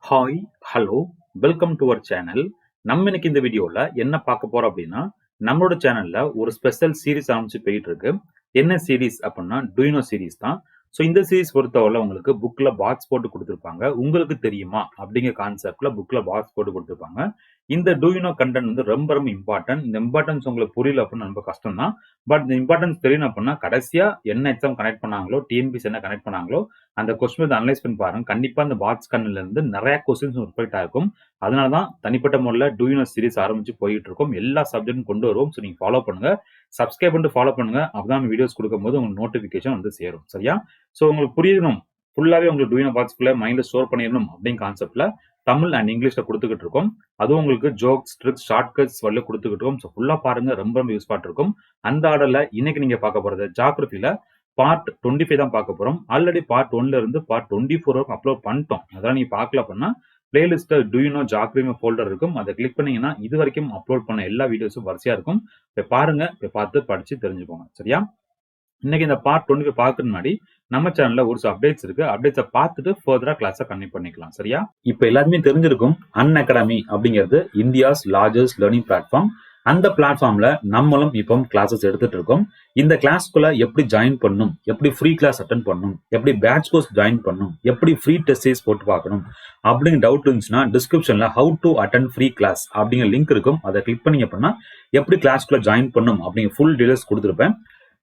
Hi, hello, welcome to our channel. நம்ம இன்னைக்கு இந்த வீடியோல என்ன பார்க்க போறோம் அப்படின்னா, நம்மளோட சேனல்ல ஒரு ஸ்பெஷல் சீரிஸ் ஆரம்பிச்சு போயிட்டு இருக்கு. என்ன சீரிஸ் அப்படின்னா, டூயினோ சீரிஸ் தான். ஸோ இந்த சீரிஸ் பொறுத்தவரை உங்களுக்கு புக்ல பாக்ஸ் போட்டு கொடுத்துருப்பாங்க. உங்களுக்கு தெரியுமா அப்படிங்கிற கான்செப்ட்ல புக்ல பாக்ஸ் போட்டு கொடுத்துருப்பாங்க. இந்த டூயினோ கண்டென்ட் வந்து ரொம்ப ரொம்ப இம்பார்ட்டன்ட். இந்த இம்பார்ட்டன்ஸ் உங்களுக்கு புரியல அப்படின்னா ரொம்ப கஷ்டம் தான். பட் இந்த இம்பார்ட்டன்ஸ் தெரியணும் அப்படின்னா கடைசியா என்ன எக்ஸாம் கனெக்ட் பண்ணாங்களோ, டிஎன்பிஎஸ்சி என்ன கனெக்ட் பண்ணாங்களோ அந்த கொஸ்டின் அனலைஸ் பண்ணி பாருங்க. கண்டிப்பா அந்த பாக்ஸ் கண்ணுல இருந்து நிறைய கொஸ்டின்ஸ் ரிஃப்ளெக்ட் ஆகும். அதனாலதான் தனிப்பட்ட முறையில் டூயினோ சீரிஸ் ஆரம்பிச்சு போயிட்டு இருக்கோம். எல்லா சப்ஜெக்டும் கொண்டு வருவோம். ஸோ நீங்க ஃபாலோ பண்ணுங்க, சப்ஸ்கிரைப் பண்ணிட்டு ஃபாலோ பண்ணுங்க. அப்பதான் வீடியோஸ் கொடுக்கும்போது உங்களுக்கு நோட்டிபிகேஷன் வந்து சேரும். சரியா? ஸோ உங்களுக்கு புரியணும், ஃபுல்லாவே உங்களுக்கு டூயினோ பாக்ஸ்க்குள்ள மைண்ட்ல ஸ்டோர் பண்ணிடணும் அப்படிங்கிற கான்செப்ட்ல தமிழ் அண்ட் இங்கிலீஷ்ல கொடுத்துக்கிட்டு இருக்கோம். அதுவும் உங்களுக்கு ஜோக்ஸ், ட்ரிக்ஸ், ஷார்ட்கட்ஸ் வழியா கொடுத்துக்கிட்டு இருக்கோம். ஸோ ஃபுல்லா பாருங்க, ரொம்ப ரொம்ப யூஸ் இருக்கும். அந்த ஆர்டர்ல இன்னைக்கு நீங்க பார்க்க போறது ஜியோகிராஃபில பார்ட் 25 தான் பார்க்க போறோம். ஆல்ரெடி பார்ட் 1ல இருந்து பார்ட் 24 வரைக்கும் அப்லோட் பண்ணிட்டோம். அதெல்லாம் நீங்க பார்க்கல அப்படின்னா பிளேலிஸ்ட்ல டூயினோ ஜியோகிராஃபி ஃபோல்டர் இருக்கும். அதை கிளிக் பண்ணீங்கன்னா இது வரைக்கும் அப்லோட் பண்ண எல்லா வீடியோஸும் வரிசையா இருக்கும். போய் பாருங்க, போய் பார்த்து படிச்சு தெரிஞ்சுக்கோங்க. சரியா? இன்னைக்கு இந்த பார்ட் 25 பார்க்கறதுக்கு முன்னாடி நம்ம சேனல்ல ஒரு சில அப்டேட்ஸ் இருக்கு. அப்டேட்ஸை பார்த்துட்டு ஃபர்தரா கிளாஸை கண்டினியூ பண்ணிக்கலாம். சரியா? இப்போ எல்லாருமே தெரிஞ்சிருக்கும், அன்அகாடமி அப்படிங்கிறது இந்தியாஸ் லார்ஜஸ்ட் லேர்னிங் பிளாட்ஃபார்ம். அந்த பிளாட்ஃபார்ம்ல நம்மளும் இப்போ கிளாஸஸ் எடுத்துட்டு இருக்கோம். இந்த கிளாஸ்க்குள்ள எப்படி ஜாயின் பண்ணணும், எப்படி ஃப்ரீ கிளாஸ் அட்டன் பண்ணணும், எப்படி பேட்ச் கோர்ஸ் ஜாயின் பண்ணணும், எப்படி ஃப்ரீ டெஸ்ட் சீரிஸ் போட்டு பார்க்கணும் அப்படிங்கிற டவுட் இருந்துச்சுன்னா டிஸ்கிரிப்ஷன்ல how to attend free class அப்படிங்கிற லிங்க் இருக்கும். அதை கிளிக் பண்ணீங்க அப்படின்னா எப்படி கிளாஸ்க்குள்ள ஜாயின் பண்ணணும் அப்படிங்கிற ஃபுல் டீடைல்ஸ் கொடுத்துருப்பேன்.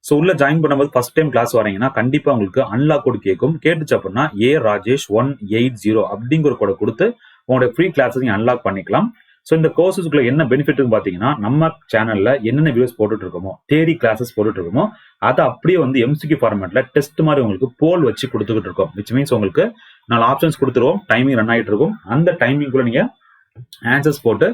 ஸோ உள்ள ஜாயின் பண்ணும்போது ஃபர்ஸ்ட் டைம் கிளாஸ் வரீங்கன்னா கண்டிப்பா உங்களுக்கு அன்லாக் கோட் கேட்கும். கேட்டுச்சு அப்படின்னா ராஜேஷ் 180 அப்படிங்கிற கோடை கொடுத்து உங்களுடைய ஃப்ரீ கிளாஸஸ் நீங்க அன்லாக் பண்ணிக்கலாம். ஸோ இந்த கோர்சஸ்க்குள்ள என்ன பெனிஃபிட் பாத்தீங்கன்னா, நம்ம சேனல்ல என்னென்ன வீடியோஸ் போட்டுட்டு இருக்கோமோ, தியரி கிளாஸஸ் போட்டுட்டு இருக்கோமோ, அதை அப்படியே வந்து எம்சிக்யூ ஃபார்மேட்ல டெஸ்ட் மாதிரி உங்களுக்கு போல் வச்சு கொடுத்துக்கிட்டு இருக்கோம். விச் மீன்ஸ் உங்களுக்கு 4 ஆப்ஷன்ஸ் கொடுத்துருவோம். டைமிங் ரன் ஆகிட்டு இருக்கும். அந்த டைமிங்குள்ள நீங்க ஆன்சர்ஸ் போட்டு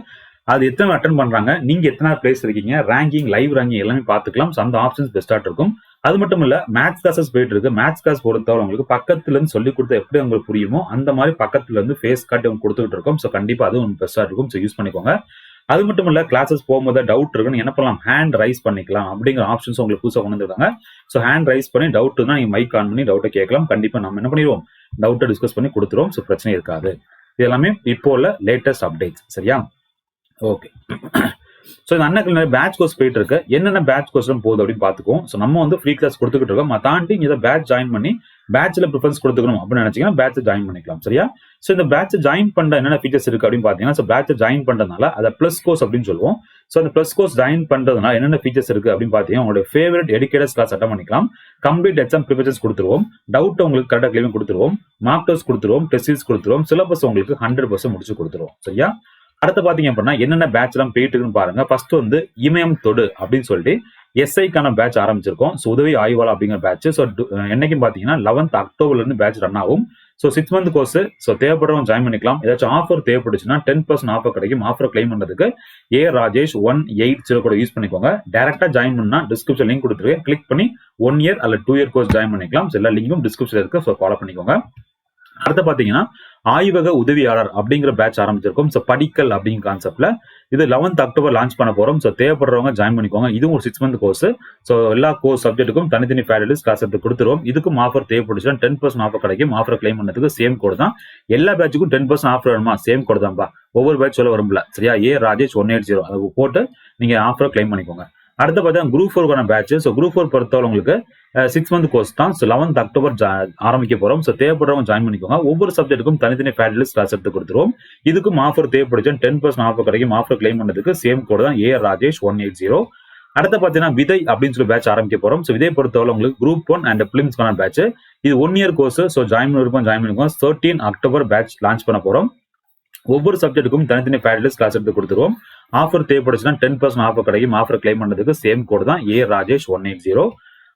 அது எத்தனை அட்டன் பண்றாங்க, நீங்க எத்தனை பிளேஸ் இருக்கீங்க, ரேங்கிங், லைவ் ரேங்கிங் எல்லாமே பார்த்துக்கலாம். அந்த ஆப்ஷன்ஸ் பெஸ்டா இருக்கும். அது மட்டும் இல்ல, மேத்ஸ் கிளாஸஸ் போயிட்டு இருக்கு. மேத்ஸ் கிளாஸ் பொறுத்தவரை உங்களுக்கு பக்கத்துல இருந்து சொல்லி கொடுத்த எப்படி உங்களுக்கு புரியுமோ அந்த மாதிரி பக்கத்துல இருந்து ஃபேஸ் காட்டி உங்களுக்கு கொடுத்துட்டு இருக்கோம். ஸோ கண்டிப்பா அது உங்களுக்கு பெஸ்டா இருக்கும். ஸோ யூஸ் பண்ணிக்கோங்க. அது மட்டும் இல்ல, கிளாஸஸ் போகும்போது டவுட் இருக்குன்னு என்ன பண்ணலாம், ஹேண்ட் ரைஸ் பண்ணிக்கலாம் அப்படிங்கிற ஆப்ஷன்ஸ் உங்களுக்கு புதுசாக கொண்டு வந்துருக்காங்க. ஸோ ஹேண்ட் ரைஸ் பண்ணி டவுட் தான் நீங்க மைக் ஆன் பண்ணி டவுட்டை கேட்கலாம். கண்டிப்பா நம்ம என்ன பண்ணிடுவோம், டவுட்டை டிஸ்கஸ் பண்ணி கொடுத்துருவோம். ஸோ பிரச்சனை இருக்காது. இது எல்லாமே இப்போ உள்ள லேட்டஸ்ட் அப்டேட்ஸ். சரியா? ஓகே. ஸோ இந்த அண்ணன் நிறைய பேட்ச் கோர்ஸ் போயிட்டு இருக்கு. என்னென்ன பேட்ச் கோர்ஸ் போகுது அப்படின்னு பார்த்துக்குவோம். ஸோ நம்ம வந்து ஃப்ரீ கிளாஸ் கொடுத்துக்கிட்டு இருக்கோம். தாண்டி இதை பேட்ச் ஜாயின் பண்ணி பேட்ச்ல ப்ரிஃபரன்ஸ் கொடுத்துக்கணும் அப்படின்னு நினைச்சீங்கன்னா பேட்ச் ஜாயின் பண்ணிக்கலாம். சரியா? ஸோ இந்த பேட்ச் ஜாயின் பண்ண என்னென்ன ஃபீச்சர்ஸ் இருக்கு அப்படின்னு பார்த்தீங்கன்னா, ஸோ பேட்ச் ஜாயின் பண்றதுனால அதை பிளஸ் கோர்ஸ் அப்படின்னு சொல்லுவோம். ஸோ அந்த பிளஸ் கோர்ஸ் ஜாயின் பண்றதுனால என்னென்ன ஃபீச்சர்ஸ் இருக்கு அப்படின்னு பார்த்தீங்கன்னா, உங்களுடைய ஃபேவரட் எடுக்கேட்டர்ஸ் கிளாஸ் அட்டன் பண்ணிக்கலாம். கம்ப்ளீட் எக்ஸாம் ப்ரிப்பரேஷன்ஸ் கொடுத்துருவோம். டவுட் உங்களுக்கு கரெக்டாக கிளீன் கொடுத்துருவோம். மார்க் டெஸ்ட் கொடுத்துருவோம். டெஸ்ட் சீரிஸ் கொடுத்துருவோம். சிலபஸ் உங்களுக்கு 100% முடிச்சு கொடுத்துருவோம். சரியா? அடுத்து பாத்தீங்க அப்படின்னா என்னென்ன பேட்ச் எல்லாம் போயிட்டு இருக்குன்னு பாருங்க. ஃபர்ஸ்ட் வந்து இமயம் தொடு அப்படின்னு சொல்லிட்டு எஸ்ஐக்கான பேட்ச் ஆரம்பிச்சிருக்கோம். ஸோ உதவி ஆய்வாளர் அப்படிங்கிற பேட்ச். ஸோ என்னைக்கும் பாத்தீங்கன்னா 11th அக்டோபர்ல இருந்து பேட்ச் ரன் ஆகும். So 6 month course. ஸோ தேவைப்படுறவங்க ஜாயின் பண்ணிக்கலாம். ஏதாச்சும் ஆஃபர் தேவைப்படுச்சுன்னா 10% ஆஃபர் கிடைக்கும். ஆஃபர் கிளைம் பண்றதுக்கு ராஜேஷ் 180 கூட யூஸ் பண்ணிக்கோங்க. டைரக்டா ஜாயின் பண்ணா டிஸ்கிரிப்ஷன் லிங்க் கொடுத்துருக்கேன். கிளிக் பண்ணி 1 இயர் அல்ல 2 இயர் கோர்ஸ் ஜாயின் பண்ணிக்கலாம். எல்லா லிங்கும் டிஸ்கிரிப்ஷன்ல இருக்கு. ஸோ ஃபாலோ பண்ணிக்கோங்க. அடுத்து பாத்தீங்கன்னா ஆய்வக உதவியாளர் அப்படிங்கிற பேட்ச் ஆரம்பிச்சிருக்கோம். ஸோ படிக்கல் அப்படிங்கிற கான்செப்ட்ல இது 11th அக்டோபர் லான்ச் பண்ண போறோம். ஸோ தேவைப்படுறவங்க ஜாயின் பண்ணிக்கோங்க. இதுவும் ஒரு 6 மந்த் கோர்ஸ். ஸோ எல்லா கோர்ஸ் சப்ஜெக்ட்டுக்கும் தனித்தனி ஃபேக்கல்டிஸ் கிளாஸ் எடுத்து கொடுத்துருவோம். இதுக்கும் ஆஃபர் தேவைப்படுச்சுன்னா 10% ஆஃபர் கிடைக்கும். ஆஃபர் கிளைம் பண்ணதுக்கு சேம் கோட் தான். எல்லா பேட்சுக்கும் 10% ஆஃபர் வேணுமா, சேம் கோட் தான்ப்பா. ஒவ்வொரு பேட்ச் சொல்ல வரும்ல. சரியா? ராஜேஷ் 180 அதை போட்டு நீங்க ஆஃபர் கிளைம் பண்ணிக்கோங்க. அடுத்து பார்த்தீங்கன்னா குரூப் 4 பேட்ச். ஸோ குரூப் 4 பொறுத்தவரை உங்களுக்கு 6 மந்த் கோர்ஸ் தான். ஸோ 11th அக்டோபர் ஆரம்பிக்க போறோம். ஸோ தேவைப்படுறவங்க ஜாயின் பண்ணிக்கோங்க. ஒவ்வொரு சப்ஜெக்ட்டுக்கும் தனித்தனி ஃபேக்கல்டிஸ் கிளாஸ் எடுத்து கொடுத்துருவோம். இதுக்கும் ஆஃபர் தேவைப்படுச்சு 10% ஆஃபர் கிடைக்கும். ஆஃபர் கிளைம் பண்ணதுக்கு சேம் கோட் தான் ராஜேஷ் 180. அடுத்து பாத்தீங்கன்னா விதை அப்படின்னு சொல்லி பேட்ச் ஆரம்பிக்க போறோம். ஸோ விதை பொறுத்தவரை உங்களுக்கு குரூப் 1 அண்ட் பிலிம்ஸ்க்கான பேட்ச். இது 1 இயர் கோர்ஸ். ஸோ ஜாயின் பண்ணிக்கோங்க. 13 அக்டோபர் பேட்ச் லான்ச் பண்ண போறோம். ஒவ்வொரு சப்ஜெக்ட்டுக்கும் தனித்தனி ஃபேக்கல்டிஸ் கிளாஸ் எடுத்து கொடுத்துருவோம். ஆஃபர் தேவைப்படுச்சுன்னா 10% ஆஃபர் கிடைக்கும். ஆஃபர் கிளைம் பண்ணதுக்கு சேம் கோட் தான் ராஜேஷ் 180.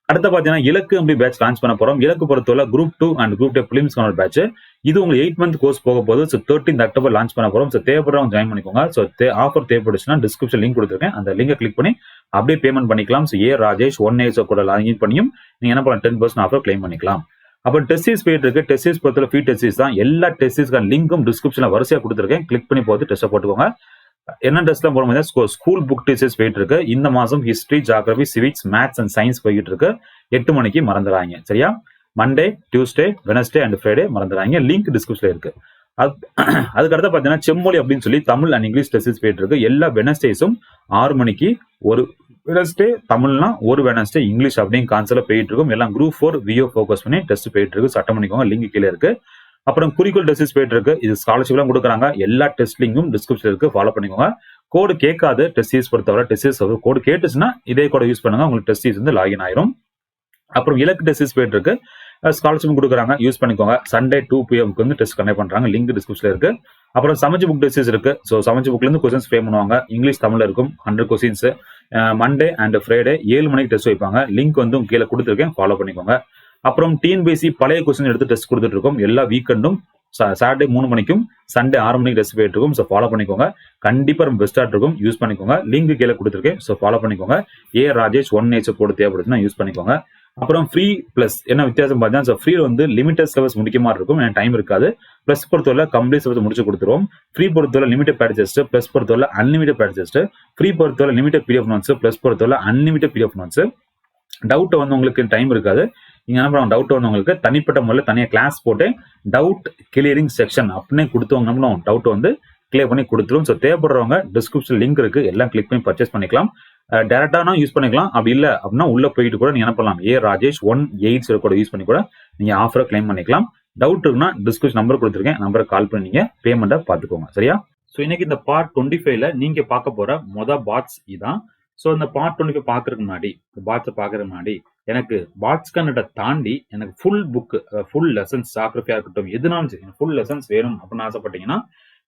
அடுத்து பாத்தீங்கன்னா இலக்கு அப்படி பேட்ச் லான்ச் பண்ண போறோம். இலக்கு பொறுத்தவரை குரூப் 2 அண்ட் குரூப் 2 பிலிம்ஸ்க்கான பேட்ச். இது உங்களுக்கு 8 மந்த் கோர்ஸ் போக போது. ஸோ 13th அக்டோபர் லான்ச் பண்ண போறோம். ஸோ தேவைப்படுறவங்க ஜாயின் பண்ணிக்கோங்க. ஸோ ஆஃபர் தேவைப்படுச்சுன்னா டிஸ்கிரிப்ஷன் லிங்க் கொடுத்துருக்கேன். அந்த லிங்கை கிளிக் பண்ணி அப்படியே பேமெண்ட் பண்ணிக்கலாம். ஸோ ராஜேஷ் 180 கூட லாகின் பண்ணியும் நீங்க என்ன பண்ணலாம், 10% ஆஃபர் கிளைம் பண்ணிக்கலாம். அப்போ டெஸ்ட் சீரிஸ் போயிட்டு இருக்கு. டெஸ்ட் சீரிஸ் பொறுத்தவரை ஃப்ரீ டெஸ்ட் சீரிஸ் தான். எல்லா டெஸ்ட் சீரிஸ்க்கான லிங்கும் டிஸ்கிரிப்ஷன்ல வரிசையா கொடுத்துருக்கேன். கிளிக் பண்ணி போட்டு டெஸ்ட் போட்டுக்கோங்க. என்ன டெஸ்ட்லாம் போடும்போது ஸ்கூல் புக் டெஸ்ட் போயிட்டு இருக்கு. இந்த மாசம் history, geography, civics, maths and science போயிட்டு இருக்கு. 8 மணிக்கு மறந்துடாங்க. சரியா? Monday, Tuesday, Wednesday and Friday மறந்துடாங்க. லிங்க் டிஸ்கிரிப்ஷன்ல இருக்கு. அதுக்கடுத்து பாத்தீங்கன்னா செம்மொழி அப்படின்னு சொல்லி தமிழ் அண்ட் இங்கிலீஷ் டெஸ்ட் போயிட்டு இருக்கு. எல்லா வெனஸ்டேஸும் 6 மணிக்கு ஒரு வெனஸ்டே தமிழ்னா, ஒரு வெனஸ்டே இங்கிலீஷ் அப்படிங்கிற கான்செப்ட்ல போயிட்டு இருக்கும். எல்லாம் குரூப் 4 விஓ ஃபோக்கஸ் பண்ணி டெஸ்ட் போயிட்டு இருக்கு. சட்டம் பண்ணிக்கோங்க, லிங்க் கீழே இருக்கு. அப்புறம் குறிக்கோள் டெஸ்ட் போயிட்டு இருக்கு. இது ஸ்காலர்ஷிப் எல்லாம் கொடுக்குறாங்க. எல்லா டெஸ்ட் லிங்கும் டிஸ்கிரிப்ஷன் இருக்கு, ஃபாலோ பண்ணிக்கோங்க. கோடு கேட்காது டெஸ்ட் சீரிஸ் பொறுத்தவரை. டெஸ்ட் சீரிஸ் கோடு கேட்டுச்சுன்னா இதே கோட யூஸ் பண்ணுங்க, உங்களுக்கு டெஸ்ட் சீரிஸ் வந்து லாகின் ஆயிரும். அப்புறம் இலக்கு டெஸ்ட் சீரிஸ் போயிட்டு இருக்கு. ஸ்காலர்ஷிப் கொடுக்குறாங்க, யூஸ் பண்ணிக்கோங்க. சண்டே 2 PM வந்து டெஸ்ட் கண்டக்ட் பண்றாங்க, லிங்க் டிஸ்கிரிப்ஷன்ல இருக்கு. அப்புறம் சமைச்சு புக் டெஸ்ட் இருக்கு. ஸோ சமைச்சு புக்ல இருந்து கொஸ்டின்ஸ் ஃப்ரேம் பண்ணுவாங்க. இங்கிலீஷ் தமிழ்ல இருக்கும் 100 கொஸ்டின்ஸ். மண்டே அண்ட் ஃப்ரைடே 7 மணிக்கு டெஸ்ட் வைப்பாங்க. லிங்க் வந்து கீழே கொடுத்துருக்கேன், ஃபாலோ பண்ணிக்கோங்க. அப்புறம் டிஎன்பிஎஸ்சி பழைய கொஸ்டின் எடுத்து டெஸ்ட் கொடுத்துட்டு இருக்கோம். எல்லா வீக்கெண்டும் சாட்டர்டே 3 மணிக்கும் சண்டே 6 மணிக்கு டெஸ்ட் போயிட்டு இருக்கும். ஸோ ஃபாலோ பண்ணிக்கோங்க. கண்டிப்பா ரொம்ப பெஸ்டா இருக்கும், யூஸ் பண்ணிக்கோங்க. லிங்க் கீழே கொடுத்துருக்கேன், ஸோ ஃபாலோ பண்ணிக்கோங்க. ராஜேஷ் 1H போட்டு தேவைப்படுதுன்னா யூஸ் பண்ணிக்கோங்க. அப்புறம் ஃப்ரீ பிளஸ் என்ன வித்தியாசம் பார்த்தீங்கன்னா, ஃப்ரீ வந்து லிமிடெட் சிலபஸ் முடிக்க மாதிரி இருக்கும், எனக்கு டைம் இருக்காது. பிளஸ் பொறுத்தவரை கம்ப்ளீட் சிலபஸ் முடிச்சு கொடுத்துருவோம். ஃப்ரீ பொறுத்தவரை லிமிடெட் பேட் டெஸ்ட், பிளஸ் பொறுத்தவரை அன்லிமிடெட் பேட் டெஸ்ட். ஃப்ரீ பொறுத்தவரை லிமிடெட் PDF நோட்ஸ், பிளஸ் பொறுத்தவரை அன்லிமிடெட் PDF நோட்ஸ். டவுட் வந்து உங்களுக்கு டைம் இருக்காது. நீங்க என்ன பண்ணுவோம், டவுட் வந்து உங்களுக்கு தனிப்பட்ட முறையில் தனியாக கிளாஸ் போட்டு டவுட் கிளியரிங் செக்ஷன் அப்படின்னு கொடுத்தவங்க டவுட் வந்து கிளியர் பண்ணி கொடுத்துரும். ஸோ தேவைப்படுறவங்க டிஸ்கிரிப்ஷன் லிங்க் இருக்கு, எல்லாம் கிளிக் பண்ணி பர்ச்சேஸ் பண்ணிக்கலாம். டேரக்டானா யூஸ் பண்ணிக்கலாம். அப்படி இல்லை அப்படின்னா உள்ள போயிட்டு கூட நீங்க என்ன பண்ணலாம், ராஜேஷ் 180 கூட யூஸ் பண்ணி கூட நீங்க ஆஃபரை கிளைம் பண்ணிக்கலாம். டவுட் இருக்குன்னா டிஸ்கிரிப்ஷன் நம்பர் கொடுத்துருக்கேன், நம்பரை கால் பண்ணி நீங்க பேமெண்ட்டை பார்த்துக்கோங்க. சரியா? ஸோ இன்னைக்கு இந்த பார்ட் 25ல நீங்க பார்க்க போற பாட்ஸ் இதான். ஸோ இந்த பார்ட் 25 பார்க்கறதுக்கு முன்னாடி, பாட்ஸை பார்க்கறதுக்கு முன்னாடி எனக்கு பாட்ஸ் கன்னட தாண்டி எனக்கு ஃபுல் புக், ஃபுல் லெசன்ஸ், ஜாகிரபியா இருக்கட்டும் எதுனாலும் சரி, ஃபுல் லெசன்ஸ் வேணும் அப்படின்னு ஆசைப்பட்டீங்கன்னா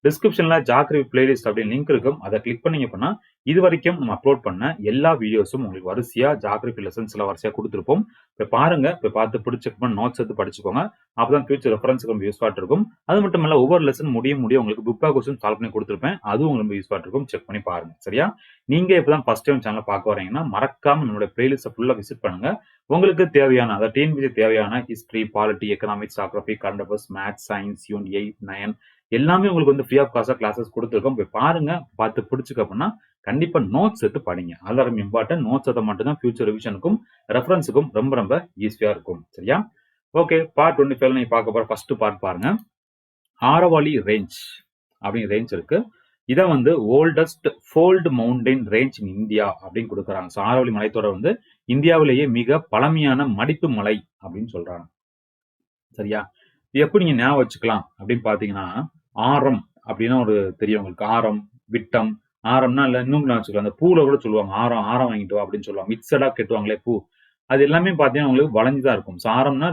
டிஸ்கிரிப்ஷன்ல ஜாகிரபி பிளேலிஸ்ட் அப்படின்னு லிங்க் இருக்கும், அதை கிளிக் பண்ணீங்க அப்படின்னா இது வரைக்கும் நம்ம அப்லோட் பண்ண எல்லா வீடியோஸும் உங்களுக்கு வரிசையா ஜாகிரபி லெசன்ஸ் எல்லாம் வரிசையா கொடுத்துருப்போம். இப்போ பாருங்க, இப்போ பார்த்து பிடிச்சிக்கணும், நோட்ஸ் எடுத்து படிச்சுக்கோங்க. அப்பதான் ஃபியூச்சர் ரெஃபரன்ஸுக்கு ரொம்ப யூஸ் இருக்கும். அது மட்டும் இல்ல, ஒவ்வொரு லெசன் முடிய உங்களுக்கு புக் பேக் கொஸ்டின் சால்வ் பண்ணி கொடுத்துருப்பேன், அதுவும் உங்களுக்கு ரொம்ப யூஸ் இருக்கும். செக் பண்ணி பாருங்க. சரியா? நீங்க இப்பதான் ஃபர்ஸ்ட் டைம் சேனல் பார்க்க வரீங்கன்னா மறக்காம நம்மளுடைய பிளேலிஸ்ட் ஃபுல்லா விசிட் பண்ணுங்க. உங்களுக்கு தேவையான, அதாவது டிஎன்பிஎஸ்சி தேவையான history, polity, economics, geography, current affairs, maths, science, unit 8, 9 எல்லாமே உங்களுக்கு வந்து ஃப்ரீ ஆஃப் காஸ்டா கிளாஸஸ் கொடுத்துருக்கோம். போய் பாருங்க, பார்த்து பிடிச்சிக்க அப்படின்னா கண்டிப்பா நோட்ஸ் எடுத்து படிங்க. அதெல்லாம் ரொம்ப இம்பார்ட்டன்ட். நோட்ஸ் எடுத்த மட்டும் தான் ஃபியூச்சர் ரிவிஷனுக்கும் ரெஃபரன்ஸுக்கும் ரொம்ப ரொம்ப ஈஸியா இருக்கும். சரியா? ஓகே, பார்ட் 25 நீங்க பார்க்க போற ஃபர்ஸ்ட் பார்ட் பாருங்க. ஆரவல்லி ரேஞ்ச் அப்படிங்கிற ரேஞ்ச் இருக்கு. இதை வந்து oldest fold mountain range in India அப்படின்னு கொடுக்குறாங்க. ஸோ ஆரவல்லி மலைத்தொடர் வந்து இந்தியாவிலேயே மிக பழமையான மடிப்பு மலை அப்படின்னு சொல்றாங்க. சரியா? இது எப்படி நீங்க ஞாபகம் வச்சுக்கலாம் அப்படின்னு பாத்தீங்கன்னா, ஆரம் அப்படின்னா ஒரு தெரியும் உங்களுக்கு, ஆரம், விட்டம். ஆரம்னா இல்ல இன்னும் வச்சுக்கலாம், அந்த பூல கூட சொல்லுவாங்க, ஆரம் ஆரம் வாங்கிட்டு வா அப்படின்னு சொல்லுவாங்க. மிக்சடா கெட்டுவாங்களே பூ, அது எல்லாமே பாத்தீங்கன்னா உங்களுக்கு வளைஞ்சுதான் இருக்கும். ஆரம்னா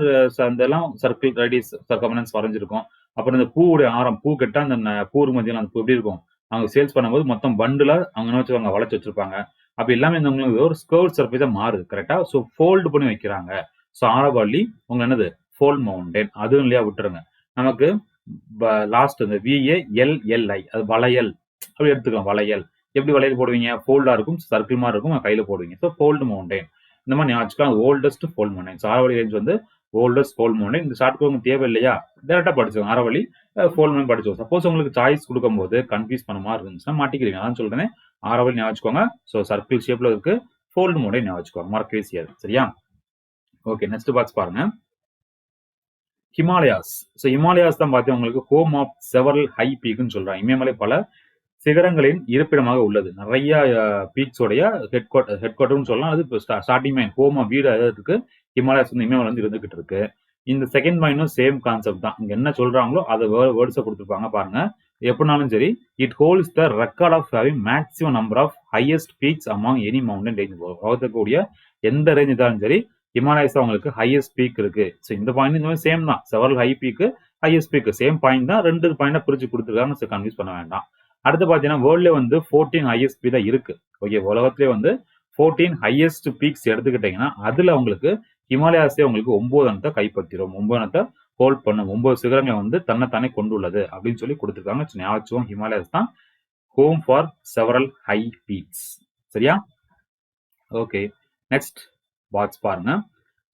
அதெல்லாம் சர்க்கிள், ரேடியஸ், சர்க்கம்ஃபரன்ஸ் வரைஞ்சிருக்கும். அப்புறம் இந்த பூவுடைய ஆரம், பூ கெட்டா அந்த பூருக்கு மத்தியில் அந்த பூ எப்படி இருக்கும், அவங்க சேல்ஸ் பண்ணும்போது மொத்தம் பண்டுல அவங்க என்ன வச்சுருவாங்க, வளைச்சு வச்சிருப்பாங்க. அப்படி எல்லாமே உங்களுக்கு ஒரு ஸ்கர்ட் சர்ஃபேஸா மாறுது. கரெக்டா? ஸோ ஃபோல்டு பண்ணி வைக்கிறாங்க. ஸோ ஆரவல்லி உங்க என்னது, ஃபோல்ட் மவுண்டன். அதுவும் இல்லையா, விட்டுருங்க. நமக்கு லாஸ்ட் இந்த VALLI, அது வளையல் அப்படி எடுத்துக்கலாம். வளையல் எப்படி வளையல் போடுவீங்க, ஃபோல்டா இருக்கும், சர்க்கிள் மாதிரி இருக்கும், கையில போடுவீங்க. ஸோ ஃபோல்டு மவுண்டன் இந்த மாதிரி ஞாபகம். Oldest fold mountain. So Aravalli range வந்து ஓல்டஸ்ட் ஃபோல்ட் மவுண்டன். இந்த ஷார்ட் உங்களுக்கு தேவை இல்லையா, டேரக்டா படிச்சுக்கோங்க. ஆரவல்லி ஃபோல்ட் மவுண்டன் படிச்சுக்கோங்க. சப்போஸ் உங்களுக்கு சாய்ஸ் கொடுக்கும்போது கன்ஃபியூஸ் பண்ண மாதிரி இருந்துச்சுன்னா மாட்டிக்கிறீங்க. அதான் சொல்றேன், ஆரவல்லி ஞாபகம் வச்சுக்கோங்க. ஸோ சர்க்கிள் ஷேப்ல இருக்கு, ஃபோல்டு மவுண்டன் ஞாபகம் வச்சுக்கோங்க, மறக்கவே செய்யாது. சரியா? ஓகே, நெக்ஸ்ட் பாக்ஸ் பாருங்க. ஹிமாலயாஸ். ஸோ ஹிமாலயாஸ் தான் பார்த்தீங்கன்னா உங்களுக்கு ஹோம் ஆஃப் செவரல் ஹை பீக்னு சொல்றாங்க. இமயமலை பல சிகரங்களின் இருப்பிடமாக உள்ளது. நிறைய பீக்ஸோடைய ஹெட் குவார்டர்னு சொல்லலாம். அது இப்போ ஸ்டார்டிங் மைன், ஹோம் ஆஃப் வீடு இருக்கு. ஹிமாலயாஸ் வந்து இமயமலை வந்து இருந்துகிட்டு இருக்கு. இந்த செகண்ட் மைனும் சேம் கான்செப்ட் தான். இங்க என்ன சொல்றாங்களோ அதை வேர்ட்ஸை கொடுத்துருப்பாங்க பாருங்க. எப்படினாலும் சரி, it holds the record of having maximum number of highest peaks among any mountain range. உலகத்துக்கூடிய எந்த ரேஞ்ச் இருந்தாலும் சரி, ஹிமாலயஸ் அவங்களுக்கு ஹையஸ்ட் பீக் இருக்கு. ஸோ இந்த பாயிண்ட் இந்த சேம் தான். Several high peak, highest peak same point தான். 2 பாயிண்டா பிரிச்சு கொடுத்துருக்காங்க. ஸோ கன்ஃபியூஸ் பண்ண வேண்டாம். அடுத்து பாத்தீங்கன்னா வேர்ல்ட்ல வந்து 14 ஹையஸ்ட் பீக் தான் இருக்கு. ஓகே, உலகத்திலே வந்து 14 ஹையஸ்ட் பீக்ஸ் எடுத்துக்கிட்டீங்கன்னா அதுல உங்களுக்கு ஹிமாலயாஸே உங்களுக்கு 9 இடத்தை கைப்பற்றிடும். 9 இடத்தை ஹோல்ட் பண்ணும். 9 சிகரங்களை வந்து தன்னைத்தானே கொண்டுள்ளது அப்படின்னு சொல்லி கொடுத்துருக்காங்க. ஞாபகம், ஹிமாலயாஸ் தான் home for several high peaks. சரியா? ஓகே, நெக்ஸ்ட் பாக்ஸ் பாருங்க.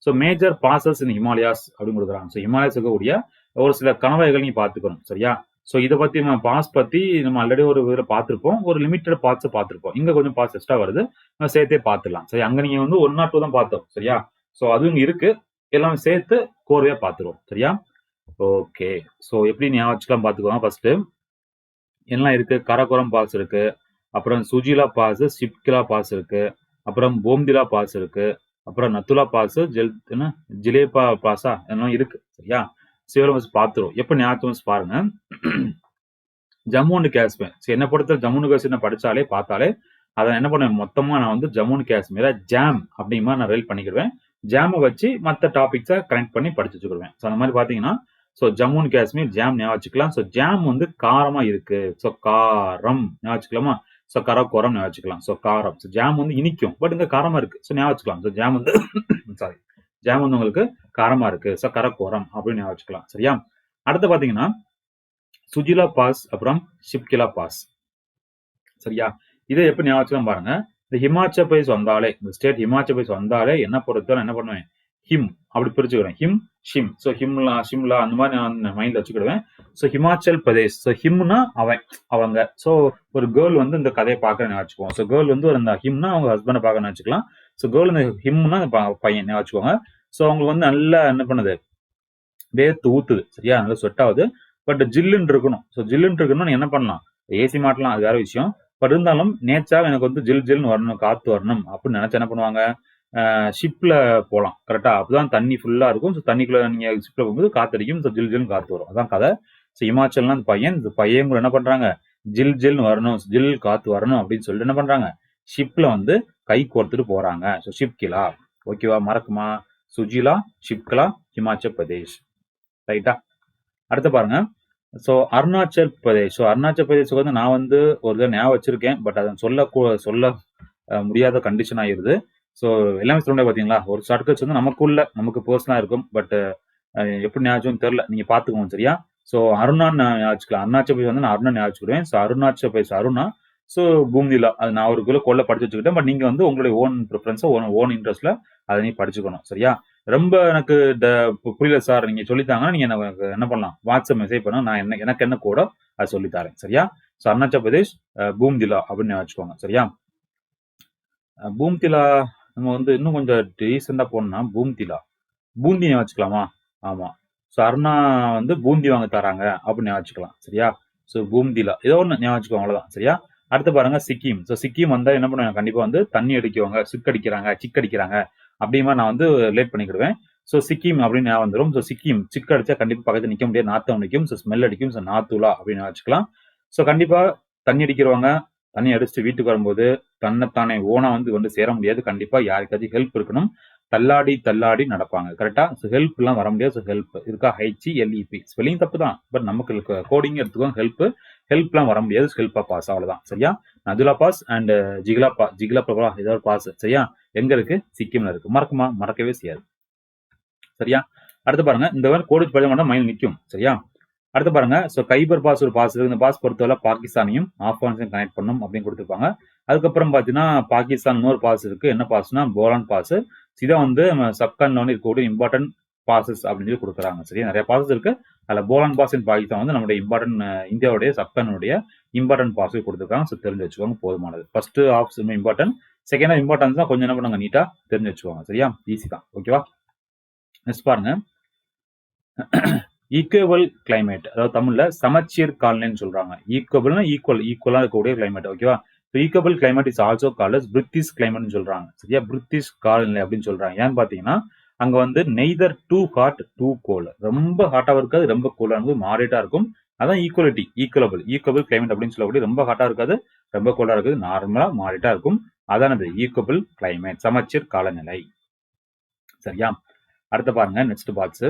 ஸோ மேஜர் பாசஸ் இன் ஹிமாலயாஸ் அப்படின்னு கொடுக்குறாங்க. ஸோ ஹிமாலயாஸ் இருக்கக்கூடிய ஒரு சில கணவாய்கள் நீங்க பார்த்துக்கணும். சரியா? ஸோ இதை பத்தி நம்ம பாஸ் பத்தி நம்ம ஆல்ரெடி ஒரு இதில் பார்த்துருப்போம். ஒரு லிமிட்டட் பார்ட்ஸ் பார்த்துருப்போம். இங்க கொஞ்சம் பார்ட்ஸ் எக்ஸ்ட்ரா வருது, நம்ம சேர்த்தே பார்த்துக்கலாம். சரி, அங்க நீங்க வந்து 1 or 2 தான் பார்த்தோம். சரியா? ஸோ அதுவும் இருக்கு, எல்லாமே சேர்த்து கோர்வையா பார்த்துருவோம். சரியா? ஓகே. ஸோ எப்படி ஞாபகம் வச்சுக்கலாம் பார்த்துக்கோங்க. ஃபர்ஸ்ட்டு என்னலாம் இருக்கு? கரகோரம் பாஸ் இருக்கு. அப்புறம் சுஜிலா பாஸ், ஷிப்கிலா பாஸ் இருக்கு. அப்புறம் போம்திலா பாஸ் இருக்கு. அப்புறம் நத்துலா பாஸ், என்ன ஜிலேபா பாஸா எல்லாம் இருக்கு. சரியா? சிவல ஃபர்ஸ்ட் பார்த்துருவோம். எப்ப ஞாபகம் வச்சு பாருங்க. ஜம்மு அண்ட் காஷ்மீர். என்ன பொறுத்த ஜம்மு அண்ட் காஷ்மீர் படிச்சாலே பார்த்தாலே அதை என்ன பண்ணுவேன் மொத்தமா நான் வந்து ஜம்மு அண்ட் காஷ்மீரை ஜாம் அப்படிங்கிற நான் ரைல் பண்ணிக்கிடுவேன். ஜாமை வச்சு மற்ற டாபிக்ஸை கனெக்ட் பண்ணி படிச்சு வச்சுக்கிடுவேன். ஸோ அந்த மாதிரி பார்த்தீங்கன்னா so Jammu and Kashmir jam ஞாபகம் வச்சுக்கலாம். ஸோ ஜாம் வந்து காரமா இருக்கு. ஸோ காரம் ஞாபகம் வச்சுக்கலாமா? ஸோ கரக்கோரம் ஞாபகம் வச்சுக்கலாம். ஸோ காரம். ஸோ ஜாம் வந்து இனிக்கும். பட் இங்க காரமா இருக்கு. ஸோ ஞாபகம் வச்சுக்கலாம். ஸோ ஜாம் வந்து சாரி ஜாம் வந்து உங்களுக்கு காரமா இருக்கு. ஸோ கரக்கோரம் அப்படின்னு ஞாபகம் வச்சுக்கலாம். சரியா? அடுத்து பாத்தீங்கன்னா சுஜிலா பாஸ் அப்புறம் ஷிப்கிலா பாஸ். சரியா? இதை எப்படி ஞாபகம் வச்சுக்கலாம் பாருங்க. இந்த ஹிமாச்சல் பிரதேஷ் வந்தாலே இந்த ஸ்டேட் ஹிமாச்சல் பிரதேஷ் வந்தாலே என்ன பொறுத்தவரை என்ன பண்ணுவேன்? ஹிம் அப்படி பிரிச்சுக்கிறேன். ஹிம் ஷிம். ஸோ ஹிம்லா ஷிம்லா அந்த மாதிரி நான் மைண்ட்ல வச்சுக்கிடுவேன். ஸோ ஹிமாச்சல் பிரதேஷ். ஸோ ஹிம்னா அவங்க. ஸோ ஒரு கேர்ள் வந்து இந்த கதையை பார்க்கறேன்னு வச்சுக்குவோம். ஸோ கேர்ள் வந்து ஒரு இந்த ஹிம்னா அவங்க ஹஸ்பண்டை பார்க்கறேன்னு வச்சுக்கலாம். ஸோ கேர்ள் இந்த ஹிம்னா பையன் வச்சுக்கோங்க. ஸோ அவங்களுக்கு வந்து நல்லா என்ன பண்ணுது? வேர்த்து ஊத்துது. சரியா? நல்லா ஸ்வெட் ஆகுது. பட் ஜில்லுன்னு இருக்கணும். ஸோ ஜில்லுன்னு இருக்கணும்னு என்ன பண்ணலாம்? ஏசி மாட்டலாம், அது வேற விஷயம். பட் இருந்தாலும் நேச்சாக எனக்கு வந்து ஜில் ஜில்னு வரணும், காத்து வரணும் அப்படின்னு நினைச்சு என்ன பண்ணுவாங்க? ஷிப்ல போகலாம். கரெக்டா? அப்பதான் தண்ணி ஃபுல்லா இருக்கும். ஸோ தண்ணிக்குள்ள நீங்க ஷிப்ல போகும்போது காத்தடிக்கும். ஸோ ஜில் ஜில்னு காத்து வரும். அதான் கதை. ஸோ இமாச்சல்லாம் இந்த பையன் கூட என்ன பண்றாங்க? ஜில் ஜில்னு வரணும், ஜில் காத்து வரணும் அப்படின்னு சொல்லிட்டு என்ன பண்றாங்க? ஷிப்ல வந்து கை கோர்த்துட்டு போறாங்க. ஸோ ஷிப்கிலா. ஓகேவா? மறக்குமா? சுஜிலா, ஷிப்கிலா, ஹிமாச்சல் பிரதேஷ். ரைட்டா? அடுத்து பாருங்க. ஸோ அருணாச்சல் பிரதேஷ். ஸோ அருணாச்சல் பிரதேஷ் வந்து நான் வந்து ஒரு இதை ஞாபகம் வச்சிருக்கேன். பட் அதை சொல்ல முடியாத கண்டிஷன் ஆயிருது. ஸோ எல்லாமே சொல்ல பார்த்தீங்களா? ஒரு ஷார்ட்கட்ஸ் வந்து நமக்கு பர்சனலா இருக்கும். பட் எப்படி ஞாபகம் தெரியல. நீங்க பாத்துக்கோங்க. சரியா? ஸோ அருணான்னு ஞாபகம். அருணாச்சல் பிரதேஷ் வந்து நான் அருணா ஞாபகம். ஸோ அருணாச்சல் பிரதேஷ் அருணா. ஸோ பூமிலா அது நான் ஒரு கொள்ள படிச்சு வச்சுக்கிட்டேன். பட் நீங்க வந்து உங்களுடைய ஓன் ப்ரிஃபரன்ஸை ஓன் இன்ட்ரெஸ்ட்ல அதை நீ படிச்சுக்கணும். சரியா? ரொம்ப எனக்கு புரியல சார் நீங்க சொல்லித்தாங்கன்னா நீங்க எனக்கு என்ன பண்ணலாம்? வாட்ஸ்அப் மெசேஜ் பண்ண நான் எனக்கு என்ன கோடோ அதை சொல்லித்தாரேன். சரியா? ஸோ அருணாச்சல் பிரதேஷ் பூம்திலா அப்படின்னு வச்சுக்கோங்க. சரியா? பூம்திலா நம்ம வந்து இன்னும் கொஞ்சம் ரீசெண்டா போனோம்னா பூம்திலா பூந்தி வச்சுக்கலாமா? ஆமா. ஸோ அருணா வந்து பூந்தி வாங்க தராங்க அப்படின்னு வச்சுக்கலாம். சரியா? ஸோ பூம்திலா ஏதோ ஒன்று ஞாபகம் வச்சுக்கோங்க. அவ்வளவுதான். சரியா? அடுத்து பாருங்க சிக்கிம். ஸோ சிக்கிம் வந்தா என்ன பண்ணுவாங்க? கண்டிப்பா வந்து தண்ணி அடிக்குவாங்க, சிக் அடிக்கிறாங்க அப்படிமா நான் வந்து லேட் பண்ணிக்கிடுவேன். ஸோ சிக்கிம் அப்படின்னு ஞாபகம் வந்துடும். ஸோ சிக்கிம் சிக் அடிச்சா கண்டிப்பா பக்கத்தில் நிற்க முடியாது, நாத்தம் அடிக்கும். ஸோ ஸ்மெல் அடிக்கும். ஸோ நாத்துலா அப்படின்னு வச்சுக்கலாம். ஸோ கண்டிப்பா தண்ணி அடிக்கிறவங்க தண்ணி அடிச்சுட்டு வீட்டுக்கு வரும்போது தன்னைத்தானே ஓனா வந்து சேர முடியாது. கண்டிப்பா யாருக்காச்சும் ஹெல்ப் இருக்கணும். தள்ளாடி நடப்பாங்க. கரெக்டா? ஸோ ஹெல்ப் எல்லாம் வர முடியாது. ஸோ ஹெல்ப் இருக்கா? HELP ஸ்பெல்லிங் தப்பு தான். பட் நமக்கு கோடிங் எடுத்துக்கோங்க. ஹெல்ப் எல்லாம் வர முடியாது. ஹெல்ப்பா பாஸ் அவ்வளவுதான். சரியா? நதுலா பாஸ் அண்ட் ஜிகிலா ஏதாவது பாஸ். சரியா? எங்க இருக்கு? சிக்கிம்ல இருக்கு. மறக்குமா? மறக்கவே செய்யாது. சரியா? அடுத்து பாருங்க. இந்த மாதிரி கோடிச்சு படிச்சா மட்டும் மைண்ட் நிற்கும். சரியா? அடுத்து பாருங்க. ஸோ கைபர் பாஸ் ஒரு பாஸ் இருக்கு. இந்த பாஸ் பொறுத்தவரை பாகிஸ்தானையும் ஆப்கானிஸ்தான் கனெக்ட் பண்ணும் அப்படின்னு கொடுத்துருப்பாங்க. அதுக்கப்புறம் பாத்தீங்கன்னா பாகிஸ்தான் இன்னொரு பாஸ் இருக்கு. என்ன பாஸ்னா போலான் பாஸ். இதான் வந்து சப்கான்ல இருக்கக்கூடிய இம்பார்ட்டன்ட் பாசஸ் அப்படின்னு சொல்லி கொடுக்குறாங்க. சரியா? நிறைய பாசஸ் இருக்கு. அதுல போலான் பாஸ் இன் பாகிஸ்தான் வந்து நம்மளுடைய இம்பார்ட்டன்ட் இந்தியாவுடைய சப்கானுடைய இம்பார்ட்டன்ட் பாஸ் கொடுத்துருக்காங்க. ஸோ தெரிஞ்சு வச்சுக்கோங்க. போதுமானது. First option important, second importance தான் கொஞ்சம் என்ன பண்ணுங்க நீட்டா தெரிஞ்சு வச்சுக்கோங்க. சரியா? ஈஸி தான். ஓகேவா? நெக்ஸ்ட் பாருங்க. ஈக்குவல் கிளைமேட், அதாவது தமிழ்ல சமச்சீர் காலநிலைன்னு சொல்றாங்க. ஈக்குவல்னா ஈக்குவலா இருக்கக்கூடிய கிளைமேட். ஓகேவா? Equal climate is also called as British கிளைமேட்னு சொல்றாங்க. சரியா? பிரிட்டிஷ் காலநிலை அப்படின்னு சொல்றாங்க. ஏன்னு பாத்தீங்கன்னா அங்க வந்து neither too hot too cold, ரொம்ப ஹாட்டாவும் இருக்காது, ரொம்ப கூலா இருக்கும், மாடரேட்டா இருக்கும். அதான் ஈக்குவல் கிளைமேட் அப்படின்னு சொல்லக்கூடிய ரொம்ப ஹாட்டா இருக்காது, ரொம்ப கூலா இருக்குது, நார்மலா மாடரேட்டா இருக்கும். அதான் அது ஈக்குவல் கிளைமேட், சமச்சீர் காலநிலை. சரியா? அடுத்து பாருங்க. Next box.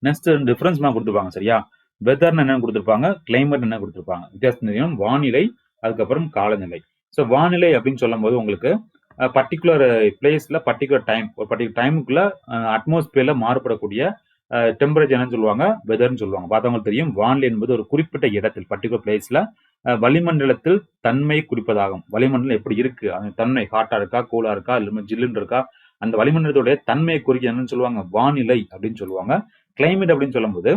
நெக்ஸ்ட் டிஃபரன்ஸ் கொடுத்துருப்பாங்க. சரியா? வெதர் என்ன கொடுத்துருப்பாங்க, கிளைமேட் என்ன கொடுத்துருப்பாங்க. வித்தியாசம் தெரியும். வானிலை, அதுக்கப்புறம் காலநிலை. ஸோ வானிலை அப்படின்னு சொல்லும் போது உங்களுக்கு பர்டிகுலர் பிளேஸ்ல பர்டிகுலர் டைம், ஒரு பர்டிகுலர் டைமுக்குள்ள அட்மாஸ்பியர்ல மாறுபடக்கூடிய டெம்பரேச்சர் என்னன்னு சொல்லுவாங்க, வெதர்னு சொல்லுவாங்க. பார்த்தவங்களுக்கு தெரியும். வானிலை என்பது ஒரு குறிப்பிட்ட இடத்தில் பர்டிகுலர் பிளேஸ்ல வளிமண்டலத்தில் தன்மை குறிப்பதாகும். வளிமண்டலம் எப்படி இருக்கு, அந்த தன்மை ஹாட்டா இருக்கா, கூலா இருக்கா, இல்லை ஜில்லுன்னு இருக்கா, அந்த வளிமண்டலத்துடைய தன்மையை குறிக்க என்னன்னு சொல்லுவாங்க, வானிலை அப்படின்னு சொல்லுவாங்க. கிளைமேட் அப்படின்னு சொல்லும்போது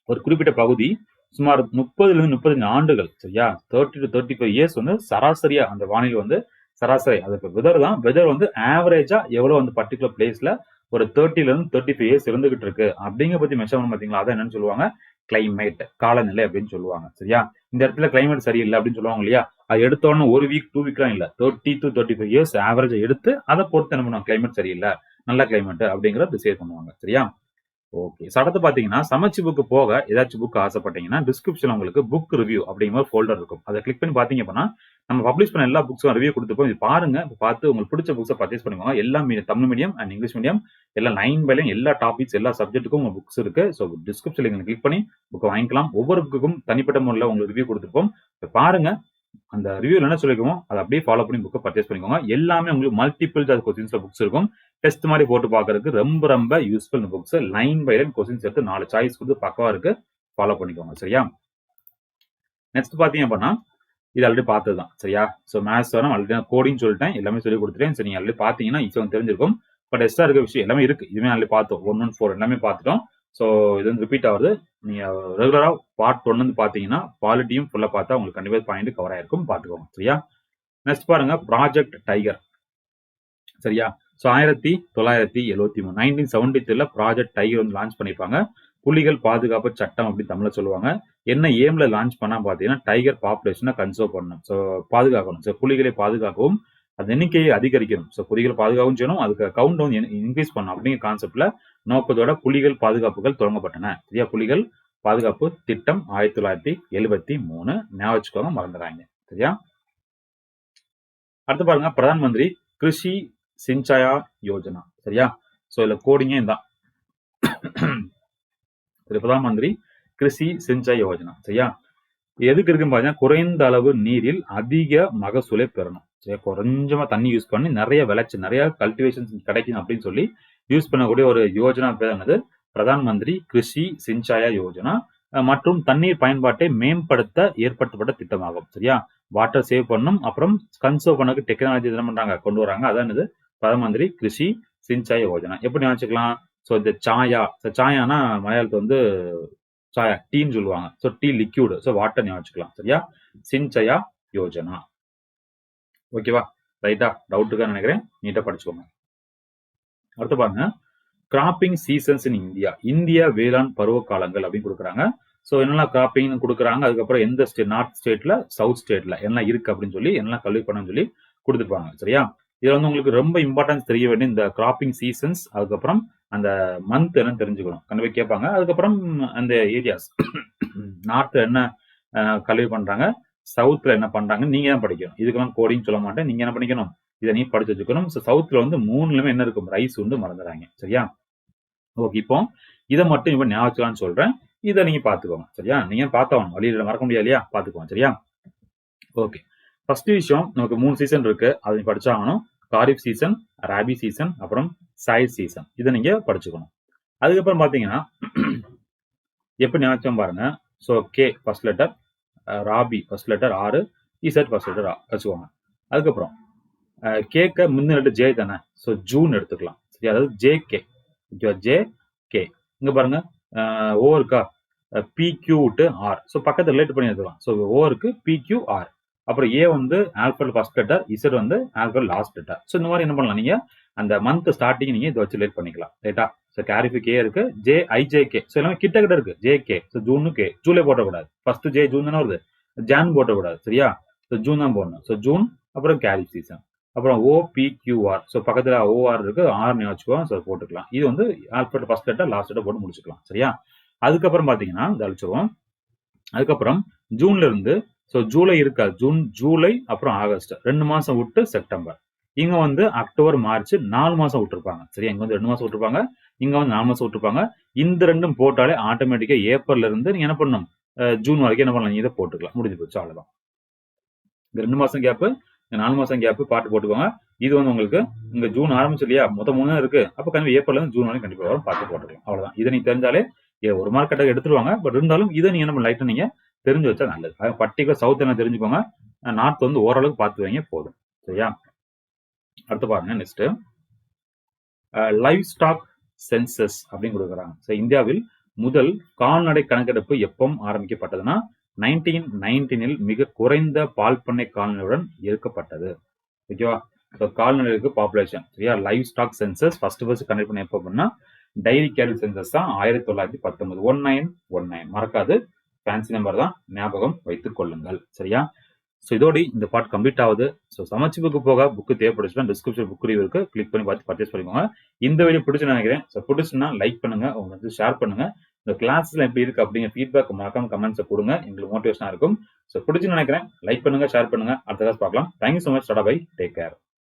ஒரு குறிப்பிட்ட பகுதி சுமார் 30-35 ஆண்டுகள். சரியா? 30 to 35 இயர்ஸ் வந்து சராசரியா அந்த வானிலை வந்து சராசரி. அது வெதர் தான். வெதர் வந்து ஆவரேஜா எவ்வளவு வந்து பர்டிகுலர் பிளேஸ்ல ஒரு 30 இயர்ஸ் இருந்துகிட்டு இருக்கு அப்படிங்கிற பத்தி மெஷர் பாத்தீங்களா, அதை என்னன்னு சொல்லுவாங்க, கிளைமேட், காலநிலை அப்படின்னு சொல்லுவாங்க. சரியா? இந்த இடத்துல கிளைமேட் சரியில்லை அப்படின்னு சொல்லுவாங்க இல்லையா, அது எடுத்தோன்னு ஒரு வீக் 2 வீக்லாம் இல்ல, 30 to 35 இயர்ஸ் ஆவரேஜ் எடுத்து அதை பொறுத்து என்ன பண்ணுவாங்க, கிளைமேட் சரியில்லை நல்ல கிளைமேட் அப்படிங்கிறத டிசைட் பண்ணுவாங்க. சரியா? ஓகே. அடுத்து பாத்தீங்கன்னா சமைச்சு புக் போக ஏதாச்சும் புக் ஆசைப்பட்டீங்கன்னா டிஸ்கிரிப்ஷன்ல உங்களுக்கு புக் ரிவ்யூ அப்படிங்கிற ஃபோல்டர் இருக்கும். அதை கிளிக் பண்ணி பாத்தீங்க அப்படின்னா நம்ம பப்ளிஷ் பண்ண எல்லா புக்ஸும் ரிவ்யூ கொடுத்துப்போம். இது பாருங்க, பார்த்து உங்களுக்கு பிடிச்ச புக்ஸை பர்ச்சேஸ் பண்ணிக்கோங்க. எல்லா Tamil medium and English medium எல்லாம் 9 by 9 எல்லா டாபிக்ஸ் எல்லா சப்ஜெக்ட்டுக்கும் உங்க புக்ஸ் இருக்கு. ஸோ டிஸ்கிரிப்ஷன்ல கிளிக் பண்ணி புக்கை வாங்கிக்கலாம். ஒவ்வொரு புக்குக்கும் தனிப்பட்ட முறையில் உங்களுக்கு ரிவ்யூ கொடுத்துருப்போம். பாருங்க, அந்த ரிவ்யூல என்ன சொல்லிருக்கோமோ அதை அப்படியே ஃபாலோ பண்ணி புக்கை பர்ச்சேஸ் பண்ணிக்கோங்க. எல்லாமே உங்களுக்கு மல்டிபிள் சாய்ஸ் கொஸ்டின்ஸ்ல புக்ஸ் இருக்கும். டெஸ்ட் மாதிரி போட்டு பார்க்கறதுக்கு ரொம்ப ரொம்ப யூஸ்ஃபுல் புக்ஸ். 9 by 9 கொஸ்டின்ஸ் எடுத்து 4 சாய்ஸ் கொடுத்து பக்கவா இருக்கு. ஃபாலோ பண்ணிக்கோங்க. சரியா? நெக்ஸ்ட் பாத்தீங்க அப்படின்னா இது ஆல்ரெடி பார்த்ததுதான். சரியா? ஸோ மேத்ஸ் வரும் ஆல்ரெடி கோடிங் சொல்லிட்டேன், எல்லாமே சொல்லி கொடுத்துட்டேன். சரி, நீங்க ஆல்ரெடி பாத்தீங்கன்னா ஈஸியாக தெரிஞ்சிருக்கும். பட் எக்ஸ்ட்ரா இருக்க விஷயம் எல்லாமே இருக்கு. இதுவுமே ஆல்ரெடி பார்த்தோம். 1, 1, 4 எல்லாமே பார்த்துட்டோம். ஸோ இது வந்து ரிப்பீட் ஆகுது. நீங்க ரெகுலரா பார்ட் 1 வந்து பாத்தீங்கன்னா பாலிட்டியும் ஃபுல்லா பார்த்தா உங்களுக்கு கண்டிப்பா பாயிண்ட் கவர் ஆயிருக்கும். பாத்துக்கோங்க. சரியா? நெக்ஸ்ட் பாருங்க, ப்ராஜெக்ட் டைகர். சரியா? ஸோ 1973 1973ல ப்ராஜெக்ட் டைகர் வந்து லான்ச் பண்ணிருப்பாங்க. புலிகள் பாதுகாப்பு சட்டம் அப்படின்னு தமிழ்ல சொல்லுவாங்க. என்ன ஏம்ல லான்ச் பண்ணா பாத்தீங்கன்னா டைகர் பாப்புலேஷனை கன்சர்வ் பண்ணணும். ஸோ பாதுகாக்கணும். ஸோ புலிகளை பாதுகாக்கவும் அந்த எண்ணிக்கையை அதிகரிக்கணும். ஸோ புலிகள் பாதுகாக்கவும் செய்யணும், அதுக்கு கவுண்ட் வந்து இன்க்ரீஸ் பண்ணணும் அப்படிங்கிற கான்செப்ட்ல நோக்கத்தோட புலிகள் பாதுகாப்புகள் தொடங்கப்பட்டன. சரியா? புலிகள் பாதுகாப்பு திட்டம் 1973. ஞாபகம் வச்சுக்கோங்க, மறந்துடாங்க. சரியா? அடுத்து பாருங்க, பிரதான் மந்திரி கிருஷி சிஞ்சாயா யோஜனா. சரியா? ஸோ இதுல கோடிங்கே தான் பிரதான் மந்திரி கிருஷி சிஞ்சாய் யோஜனா. சரியா? எதுக்கு இருக்குன்னு பாத்தீங்கன்னா குறைந்த அளவு நீரில் அதிக மகசூலை பெறணும். சரியா? கொஞ்சமா தண்ணி யூஸ் பண்ணி நிறைய விளைச்சு நிறைய கல்டிவேஷன் கிடைக்கும் அப்படின்னு சொல்லி யூஸ் பண்ணக்கூடிய ஒரு யோஜனா பேர் என்னது, பிரதான் மந்திரி கிருஷி சிஞ்சாயா யோஜனா. மற்றும் தண்ணீர் பயன்பாட்டை மேம்படுத்த ஏற்படுத்தப்பட்ட திட்டமாகும். சரியா? வாட்டர் சேவ் பண்ணும், அப்புறம் கன்சர்வ் பண்ணக்கு டெக்னாலஜி என்ன பண்றாங்க, கொண்டு வராங்க. அதான் இது பிரதான் மந்திரி கிருஷி சிஞ்சாய் யோஜனா. எப்படி நினைச்சுக்கலாம்? ஸோ இந்த சாயானா மலையாளத்தை வந்து சாயா டீன்னு சொல்லுவாங்க. So tea liquid, so water ஞாபகம் வச்சுக்கலாம். சரியா? சிஞ்சயா யோஜனா. ஓகேவா? ரைட்டா? டவுட் இருக்கான்னு நினைக்கிறேன், நீட்டா படிச்சுக்கோங்க. அடுத்து பாருங்க, கிராப்பிங் சீசன்ஸ் இன் இந்தியா. இந்திய வேளாண் பருவ காலங்கள் அப்படின்னு கொடுக்குறாங்க. ஸோ என்னெல்லாம் கிராப்பிங் கொடுக்குறாங்க, அதுக்கப்புறம் எந்த ஸ்டேட், நார்த் ஸ்டேட்ல சவுத் ஸ்டேட்ல என்ன இருக்கு அப்படின்னு சொல்லி என்னெல்லாம் கல்வி பண்ணு சொல்லி கொடுத்துருப்பாங்க. சரியா? இதுல வந்து உங்களுக்கு ரொம்ப இம்பார்ட்டன்ஸ் தெரிய வேண்டிய இந்த கிராப்பிங் சீசன்ஸ், அதுக்கப்புறம் அந்த மந்த் என்னன்னு தெரிஞ்சுக்கணும், கண்டிப்பா கேட்பாங்க. அதுக்கப்புறம் அந்த ஏரியாஸ் நார்த்ல என்ன கல்வி பண்றாங்க, சவுத்ல என்ன பண்றாங்க, நீங்க தான் படிக்கணும். இதுக்கெல்லாம் கோடிங் சொல்ல மாட்டேன், நீங்க என்ன பண்ணிக்கணும், இதை நீ படிச்சு வச்சுக்கணும். சவுத்ல வந்து 3லுமே என்ன இருக்கும், ரைஸ் வந்து மறந்துறாங்க. சரியா? ஓகே, இப்போ இதை மட்டும் இப்ப ஞாபகம் சொல்றேன், இதை நீங்க பாத்துக்கோங்க. சரியா? நீங்க பார்த்தவங்க வழியில மறக்க முடியாது இல்லையா, பாத்துக்கோங்க. சரியா? ஓகே, ஃபர்ஸ்ட் விஷயம், நமக்கு 3 சீசன் இருக்கு, அதை படிச்சாகணும். காரிஃப் சீசன், ராபி சீசன், அப்புறம் சாயிட் சீசன். இதை நீங்க படிச்சுக்கணும். அதுக்கப்புறம் பாத்தீங்கன்னா எப்படி ஞாபகம் பாருங்க. So K first letter, Rabi first letter ஆறு, இசட் ஃபர்ஸ்ட் லெட்டர் வச்சுக்கோங்க. அதுக்கப்புறம் கேக்க முன்ன லெட்டர் ஜே தானே, ஸோ ஜூன் எடுத்துக்கலாம். சரி, அதாவது ஜே கே, ஜே கே. இங்க பாருங்க ஓ இருக்கா, பிக்யூ விட்டு ஆர், ஸோ பக்கத்தில் ரிலேட் பண்ணி எடுத்துக்கலாம். ஸோ ஓ இருக்கு, பிக்யூ ஆர். அப்புறம் ஏ வந்து ஆல்பபெட் ஃபர்ஸ்ட் லெட்டர், இசட் வந்து ஆல்பபெட் லாஸ்ட் லெட்டர். ஸோ இந்த மாதிரி என்ன பண்ணலாம், நீங்க அந்த மந்த் ஸ்டார்டிங் நீங்க இதை வச்சு ரிலேட் பண்ணிக்கலாம். ரைட்டா? ஸோ கேரிஃபிக் கே இருக்கு, ஜே ஐஜேகே, ஸோ எல்லாமே கிட்ட கிட்ட இருக்கு. ஜே கே, ஸோ ஜூனு கே, ஜூலை போட்டக்கூடாது. ஃபர்ஸ்ட் ஜே ஜூன் தானே வருது, ஜான் போட்டக்கூடாது. சரியா? ஸோ ஜூன் தான் போடணும். ஸோ ஜூன், அப்புறம் கேரிஃப் சீசன், அப்புறம் ஓ பி கியூஆர். ஸோ பக்கத்தில் ஓஆர் இருக்கு, ஆர் வச்சுக்கோங்க. ஸோ போட்டுக்கலாம். இது வந்து alphabet first letter last letter போட்டு முடிச்சுக்கலாம். சரியா? அதுக்கப்புறம் பாத்தீங்கன்னா இந்த அழிச்சிருவோம். அதுக்கப்புறம் ஜூன்ல இருந்து, ஸோ ஜூலை இருக்கா, ஜூன் ஜூலை அப்புறம் ஆகஸ்ட் 2 மாசம் விட்டு செப்டம்பர். இங்க வந்து அக்டோபர் மார்ச் 4 மாசம் விட்டுருப்பாங்க. சரியா? இங்க வந்து 2 மாசம் விட்டுருப்பாங்க, இங்க வந்து 4 மாசம் விட்டுருப்பாங்க. இந்த ரெண்டும் போட்டாலே ஆட்டோமேட்டிக்கா ஏப்ரல்ல இருந்து நீங்க என்ன பண்ணணும், ஜூன் வரைக்கும் என்ன பண்ணலாம், இதை போட்டுக்கலாம். முடிஞ்சு போச்சு, அவ்வளவுதான். இந்த 2 மாசம் கேப்பு, 4 மாசம் கேப்பு பாட்டு போட்டுக்கோங்க. இது வந்து உங்களுக்கு இங்க ஜூன் ஆரம்பிச்சு இல்லையா, மொத்தம் 3 இருக்கு. அப்ப கண்டிப்பா ஏப்ரல்ல இருந்து ஜூன் வரைக்கும் கண்டிப்பா வரும், பார்த்து போட்டுக்கலாம். அவ்வளவுதான். இதை நீங்க தெரிஞ்சாலே ஒரு மார்க் கட்டாக எடுத்துருவாங்க. பட் இருந்தாலும் இதை நீங்க என்ன லைட்டா நீங்க தெரிஞ்சு வச்சா நல்லது. பர்டிகுலர் சவுத் என்ன தெரிஞ்சுக்கோங்க, நார்த் வந்து ஓரளவுக்கு பார்த்து வைங்க போதும். சரியா? அடுத்து பாருங்க, நெக்ஸ்ட் லைவ் ஸ்டாக் சென்சஸ் அப்படின்னு கொடுக்குறாங்க. ஸோ இந்தியாவில் முதல் கால்நடை கணக்கெடுப்பு எப்போ ஆரம்பிக்கப்பட்டதுன்னா 1919 மிக குறைந்த பால் பண்ணை கால்நடையுடன் எடுக்கப்பட்டது. ஓகேவா? ஸோ கால்நடைகளுக்கு பாப்புலேஷன் சரியா. Livestock census first conduct பண்ண எப்போ அப்படின்னா டைரி கேட்டல் சென்சஸ் தான் 1919 1919 மறக்காது, ஃபேன்சி நம்பர் தான், ஞாபகம் வைத்துக் கொள்ளுங்கள் சரியா. ஸோ இதோட இந்த பார்ட் கம்ப்ளீட் ஆகுது. ஸோ சமைச்சு புக்கு போக புக்கு தேவைப்படுச்சுன்னா டிஸ்கிரிப்ஷன் புக் ரிவ்யூ இருக்கு, கிளிக் பண்ணி பார்த்து பர்ச்சேஸ் பண்ணிக்கோங்க. இந்த வீடியோ பிடிச்சுன்னு நினைக்கிறேன். ஸோ பிடிச்சுன்னா லைக் பண்ணுங்க, உங்களுக்கு ஷேர் பண்ணுங்க. இந்த கிளாஸ்ல எப்படி இருக்கு அப்படிங்கிற ஃபீட்பேக் மறக்காம கமெண்ட்ஸ் கொடுங்க, எங்களுக்கு மோட்டிவேஷனா இருக்கும். ஸோ பிடிச்சுன்னு நினைக்கிறேன். லைக் பண்ணுங்க, ஷேர் பண்ணுங்க. அடுத்த கிளாஸ் பார்க்கலாம். Thank you so much. Tata bye, take care.